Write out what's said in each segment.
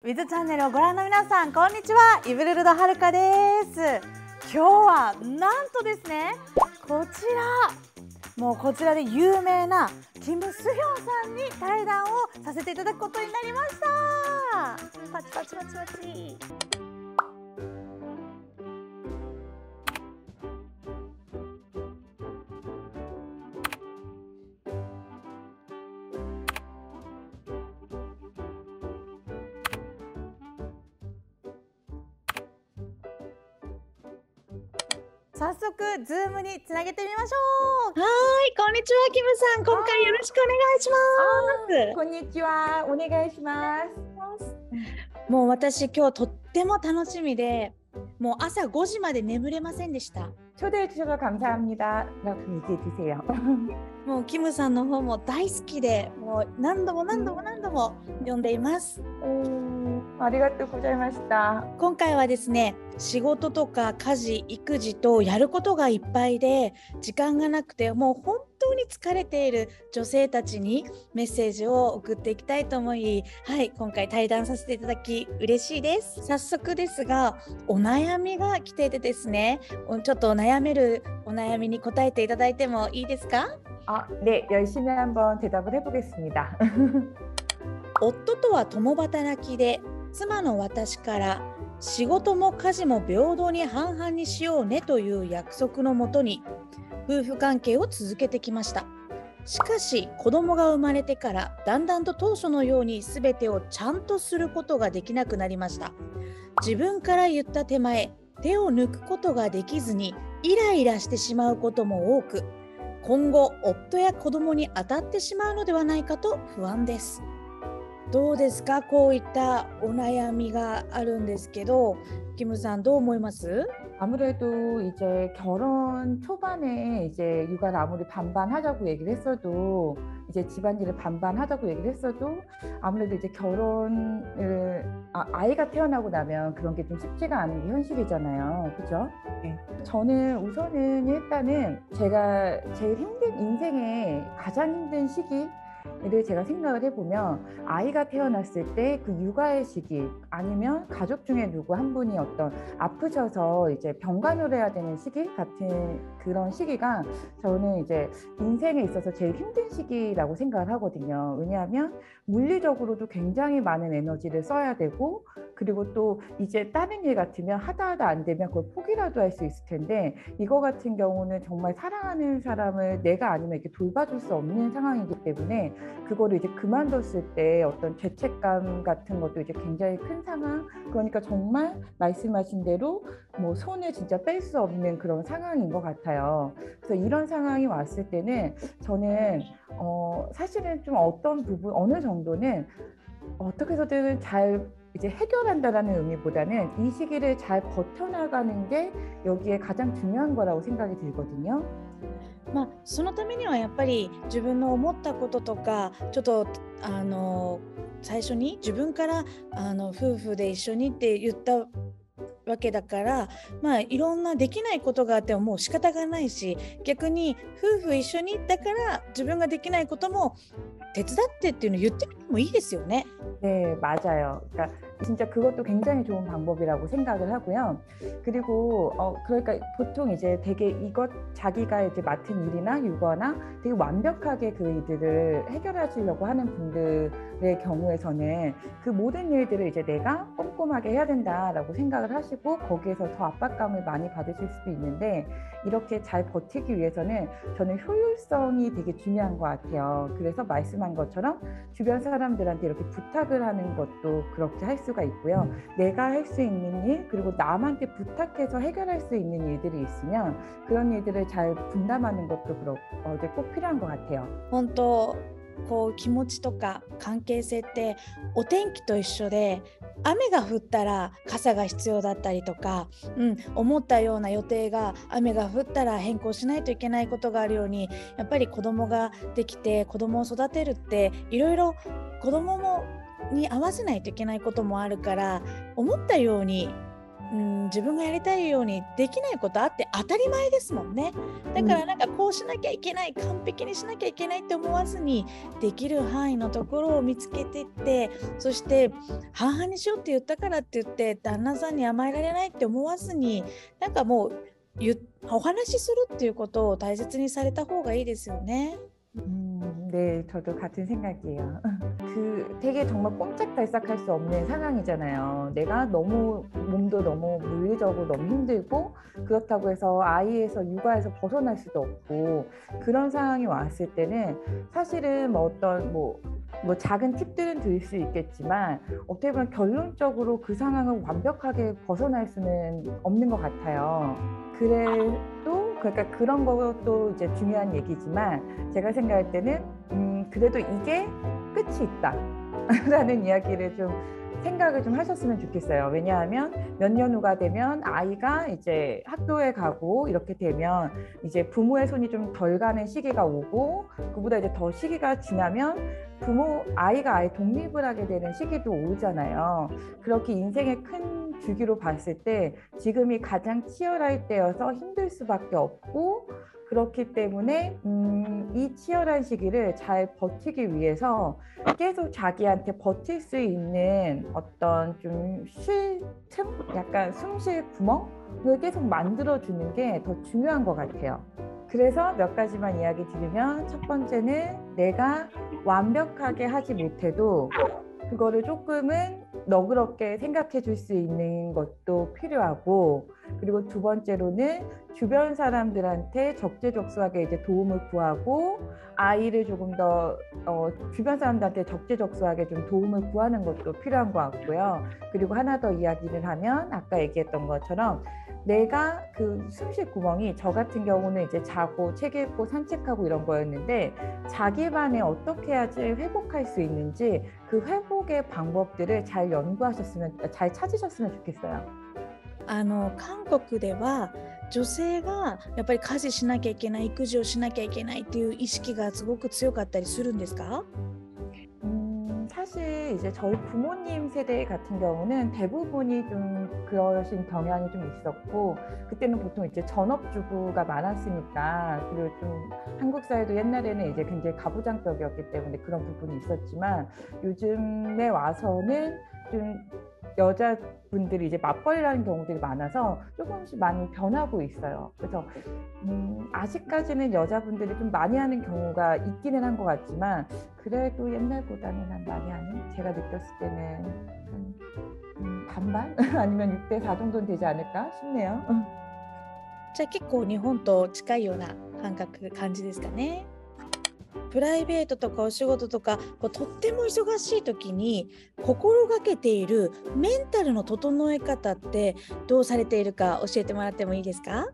ウィズチャンネルをご覧の皆さん、こんにちは。イブルルドはるかです。今日はなんとですね、こちらで有名なキム・スヒョンさんに対談をさせていただくことになりました。パチパチパチパチ。早速ズームにつなげてみましょう。はい、こんにちは、キムさん。今回よろしくお願いします。こんにちは、お願いします。もう私今日とっても楽しみで、もう朝5時まで眠れませんでした。 초대해 주셔서 감사합니다. 라고 얘기해 주세요. もうキムさんの方も大好きで、もう何度も読んでいます。ありがとうございました。今回はですね、仕事とか家事育児とやることがいっぱいで時間がなくて、もう本当に疲れている女性たちにメッセージを送っていきたいと思い、はい、今回対談させていただき嬉しいです。早速ですが、お悩みが来ていてですね、ちょっと悩めるお悩みに答えていただいてもいいですか？네, 열심히 한번 대답을 해보겠습니다. 夫とは共働きで、妻の私から仕事も家事も平等に半々にしようねという約束のもとに夫婦関係を続けてきました。しかし子供が生まれてからだんだんと当初のように全てをちゃんとすることができなくなりました。自分から言った手前、手を抜くことができずにイライラしてしまうことも多く、今後夫や子供に当たってしまうのではないかと不安です。どうですか？こういったお悩みがあるんですけど、キムさんどう思います？ 아무래도 이제 결혼 초반에 이제 육아를 아무리 반반 하자고 얘기를 했어도 이제 집안일을 반반 하자고 얘기를 했어도 아무래도 이제 아이가 태어나고 나면 그런 게 좀 쉽지가 않은 게 현실이잖아요. 그죠? 네. 저는 우선은 일단은 제가 제일 힘든 인생의 가장 힘든 시기 를 제가 생각을 해보면 아이가 태어났을 때 그 육아의 시기, 아니면 가족 중에 누구 한 분이 어떤 아프셔서 이제 병간호를 해야 되는 시기 같은 그런 시기가 저는 이제 인생에 있어서 제일 힘든 시기라고 생각을 하거든요. 왜냐하면 물리적으로도 굉장히 많은 에너지를 써야 되고, 그리고 또 이제 다른 일 같으면 하다 안 되면 그걸 포기라도 할 수 있을 텐데, 이거 같은 경우는 정말 사랑하는 사람을 내가 아니면 이렇게 돌봐줄 수 없는 상황이기 때문에 그거를 이제 그만뒀을 때 어떤 죄책감 같은 것도 이제 굉장히 큰 상황, 그러니까 정말 말씀하신 대로 뭐 손을 진짜 뺄 수 없는 그런 상황인 것 같아요. 그래서 이런 상황이 왔을 때는 저는 사실은 좀 어떤 부분, 어느 정도는 어떻게 해서든 잘 이제 해결한다라는 의미보다는 이 시기를 잘 버텨나가는 게 여기에 가장 중요한 거라고 생각이 들거든요. そのためにはやっぱり自分の思ったこととか、ちょっと最初に自分から夫婦で一緒にって言ったわけだから、いろんなできないことがあってももう仕方がないし、逆に夫婦一緒にだから自分ができないことも手伝ってっていうのを言ってみてもいいですよね。 네, 맞아요. 그러니까 진짜 그것도 굉장히 좋은 방법이라고 생각을 하고요. 그리고 그러니까 보통 이제 되게 이것 자기가 이제 맡은 일이나 육아나 되게 완벽하게 그 일들을 해결하시려고 하는 분들의 경우에서는 그 모든 일들을 이제 내가 꼼꼼하게 해야 된다라고 생각을 하시고 거기에서 더 압박감을 많이 받으실 수도 있는데, 이렇게 잘 버티기 위해서는 저는 효율성이 되게 중요한 것 같아요. 그래서 말씀한 것처럼 주변 사람들한테 이렇게 부탁을 하는 것도 그렇게 할 수가 있고요. 내가 할 수 있는 일, 그리고 남한테 부탁해서 해결할 수 있는 일들이 있으면 그런 일들을 잘 분담하는 것도 이제 꼭 필요한 것 같아요. 本当こう気持ちとか関係性ってお天気と一緒で、雨が降ったら傘が必要だったりとか、思ったような予定が雨が降ったら変更しないといけないことがあるように、やっぱり子供ができて子供を育てるっていろいろ子供に合わせないといけないこともあるから、思ったように自分がやりたいようにできないことあって当たり前ですもんね。だからなんかこうしなきゃいけない、完璧にしなきゃいけないって思わずに、できる範囲のところを見つけていって、そして半々にしようって言ったからって言って旦那さんに甘えられないって思わずに、なんかもうお話しするっていうことを大切にされた方がいいですよね。네, 저도 같은 생각이에요. 되게 정말 꼼짝달싹할 수 없는 상황이잖아요. 내가 너무 몸도 너무 물리적으로 너무 힘들고 그렇다고 해서 아이에서 육아에서 벗어날 수도 없고 그런 상황이 왔을 때는 사실은 뭐 어떤 뭐 작은 팁들은 드릴 수 있겠지만 어떻게 보면 결론적으로 그 상황을 완벽하게 벗어날 수는 없는 것 같아요. 그래도 그러니까 그런 것도 이제 중요한 얘기지만 제가 생각할 때는 그래도 이게 끝이 있다 라는 이야기를 좀 생각을 좀 하셨으면 좋겠어요. 왜냐하면 몇 년 후가 되면 아이가 이제 학교에 가고 이렇게 되면 이제 부모의 손이 좀 덜 가는 시기가 오고 그보다 이제 더 시기가 지나면 아이가 아예 독립을 하게 되는 시기도 오잖아요. 그렇게 인생의 큰 주기로 봤을 때 지금이 가장 치열할 때여서 힘들 수밖에 없고 그렇기 때문에 이 치열한 시기를 잘 버티기 위해서 계속 자기한테 버틸 수 있는 어떤 좀 쉴 틈? 약간 숨 쉴 구멍을 계속 만들어주는 게 더 중요한 것 같아요. 그래서 몇 가지만 이야기 드리면 첫 번째는 내가 완벽하게 하지 못해도 그거를 조금은 너그럽게 생각해 줄 수 있는 것도 필요하고 그리고 두 번째로는 주변 사람들한테 적재적소하게 이제 도움을 구하고 아이를 조금 더 주변 사람들한테 적재적소하게 좀 도움을 구하는 것도 필요한 것 같고요. 그리고 하나 더 이야기를 하면 아까 얘기했던 것처럼 내가 그 숨쉴 구멍이 저 같은 경우는 이제 자고 책 읽고 산책하고 이런 거였는데 자기만의 어떻게 해야지 회복할 수 있는지 그 회복의 방법들을 잘 잘 찾으셨으면 좋겠어요. 韓国では女性がやっぱり家事しなきゃいけない、育児をしなきゃいけないっていう意識がすごく強かったりするんですか？ 사실 이제 저희 부모님 세대 같은 경우는 대부분이 좀 그러신 경향이 좀 있었고 그때는 보통 이제 전업주부가 많았으니까 그리고 좀 한국 사회도 옛날에는 이제 굉장히 가부장적이었기 때문에 그런 부분이 있었지만 요즘에 와서는 좀 여자분들이 이제 맞벌이라는 경우들이 많아서 조금씩 많이 변하고 있어요. 그래서 아직까지는 여자분들이 좀 많이 하는 경우가 있기는 한 것 같지만 그래도 옛날보다는 한 많이 하는 제가 느꼈을 때는 한 반반 아니면 6대4 정도는 되지 않을까 싶네요. じゃあ結構日本と近いような感じですかね。プライベートとかお仕事とかとっても忙しい時に心がけているメンタルの整え方ってどうされているか教えてもらってもいいですか？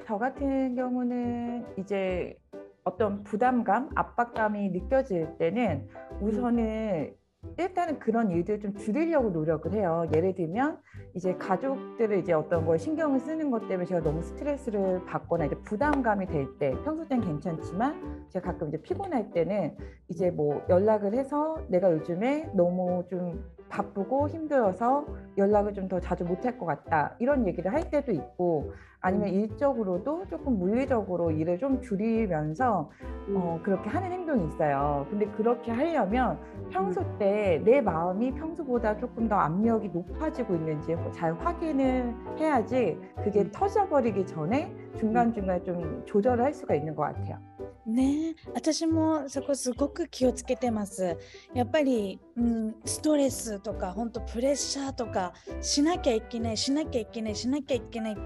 저 같은 경우는 이제 어떤 부담감, 압박감이 느껴질 때는 우선은 일단은 그런 일들을 좀 줄이려고 노력을 해요. 예를 들면 이제 가족들을 이제 어떤 거에 신경을 쓰는 것 때문에 제가 너무 스트레스를 받거나 이제 부담감이 될 때 평소 땐 괜찮지만 제가 가끔 이제 피곤할 때는 이제 뭐 연락을 해서 내가 요즘에 너무 좀 바쁘고 힘들어서 연락을 좀 더 자주 못할 것 같다 이런 얘기를 할 때도 있고 아니면 일적으로도 조금 물리적으로 일을 좀 줄이면서 그렇게 하는 행동이 있어요. 근데 그렇게 하려면 평소 때 내 마음이 평소보다 조금 더 압력이 높아지고 있는지 잘 확인을 해야지 그게 터져버리기 전에 중간중간 좀 조절을 할 수가 있는 것 같아요. ね、私もそこすごく気をつけてます。やっぱり、ストレスとか本当プレッシャーとかしなきゃいけないっ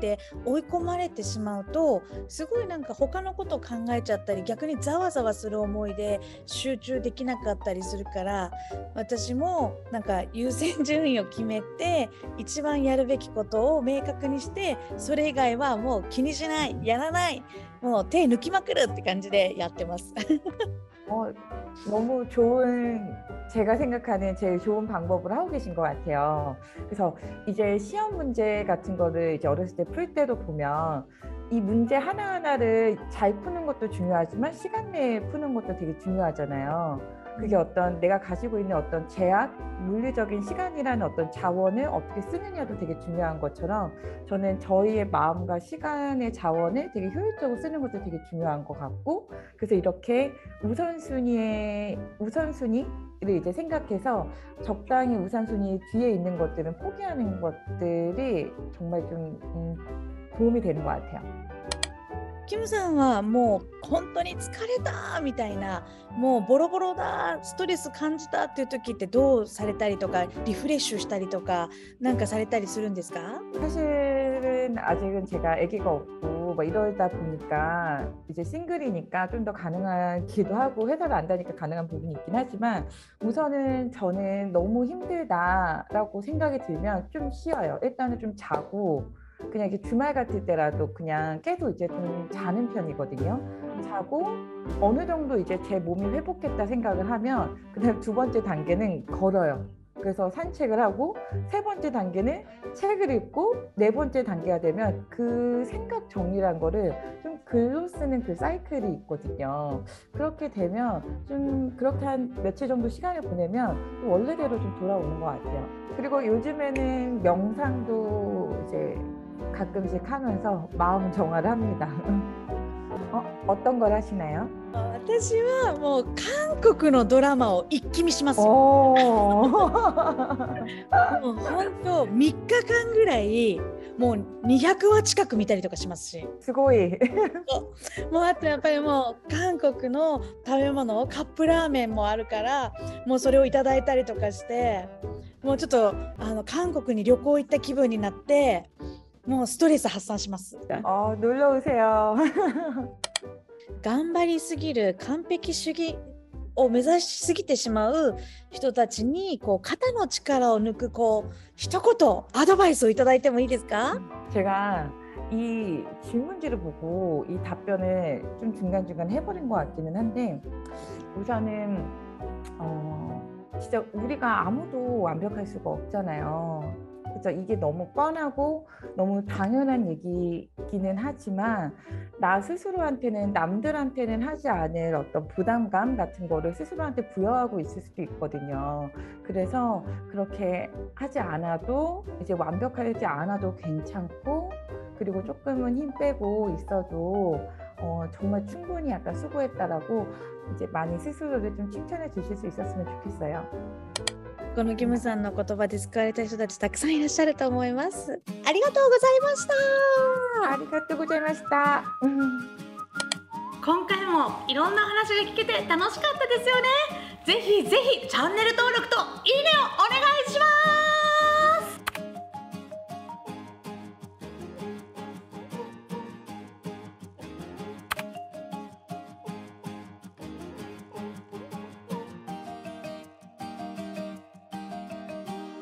て追い込まれてしまうとすごいなんか他のことを考えちゃったり逆にざわざわする思いで集中できなかったりするから私もなんか優先順位を決めて一番やるべきことを明確にしてそれ以外はもう気にしないやらないもう手抜きまくるって感じでやってます。 너무 좋은 제가 생각하는 제일 좋은 방법을 하고 계신 것 같아요. 그래서 이제 시험 문제 같은 거를 이제 어렸을 때 풀 때도 보면 이 문제 하나하나를 잘 푸는 것도 중요하지만 시간 내에 푸는 것도 되게 중요하잖아요. 그게 어떤 내가 가지고 있는 어떤 제약, 물리적인 시간이라는 어떤 자원을 어떻게 쓰느냐도 되게 중요한 것처럼 저는 저희의 마음과 시간의 자원을 되게 효율적으로 쓰는 것도 되게 중요한 것 같고, 그래서 이렇게 우선순위를 이제 생각해서 적당히 우선순위 뒤에 있는 것들은 포기하는 것들이 정말 좀 도움이 되는 것 같아요. キムさんはもう本当に疲れたみたいな、もうボロボロだ、ストレス感じたっていう時ってどうされたりとか、リフレッシュしたりとかなんかされたりするんですか？ 사실은 아직은 제가 아기가 없고 뭐 이러다 보니까 이제 싱글이니까 좀 더 가능하기도 하고 회사를 안 다니까 가능한 부분이 있긴 하지만, 우선은 저는 너무 힘들다라고 생각이 들면 좀 쉬어요. 일단은 좀 자고, 그냥 이렇게 주말 같을 때라도 그냥 계속 이제 좀 자는 편이거든요. 자고 어느 정도 이제 제 몸이 회복했다 생각을 하면 그다음 두 번째 단계는 걸어요. 그래서 산책을 하고, 세 번째 단계는 책을 읽고, 네 번째 단계가 되면 그 생각 정리란 거를 좀 글로 쓰는 그 사이클이 있거든요. 그렇게 되면 좀 그렇게 한 며칠 정도 시간을 보내면 또 원래대로 좀 돌아오는 것 같아요. 그리고 요즘에는 명상도 이제 가끔씩 하면서 마음 정화를 합니다. 어떤 걸 하시나요? 私はもう韓国のドラマを一気見しますよ。오. もう本当3日間ぐらいもう200話近く見たりとかしますし、 すごい。もうあとやっぱりもう韓国の食べ物、カップラーメンもあるからもうそれをいただいたりとかして、もうちょっと韓国に旅行行った気分になってもうストレス発散します。 놀러 오세요. 頑張りすぎる完璧主義を目指しすぎてしまう人たちにこう肩の力を抜く一言アドバイスをいただいてもいいですか？ 제가 이 질문지를 보고 이 답변을 좀 중간중간 해버린 것 같기는 한데, 우선은 진짜 우리가 아무도 완벽할 수가 없잖아요. 그래서 이게 너무 뻔하고 너무 당연한 얘기기는 하지만, 나 스스로한테는 남들한테는 하지 않을 어떤 부담감 같은 거를 스스로한테 부여하고 있을 수도 있거든요. 그래서 그렇게 하지 않아도, 이제 완벽하지 않아도 괜찮고, 그리고 조금은 힘 빼고 있어도 정말 충분히 약간 수고했다라고 이제 많이 스스로를 좀 칭찬해 주실 수 있었으면 좋겠어요. このキムさんの言葉で救われた人たちたくさんいらっしゃると思います。ありがとうございました。 아리가또 고자이마시타. 今回もいろんな話が聞けて楽しかったですよね。ぜひぜひチャンネル登録といいね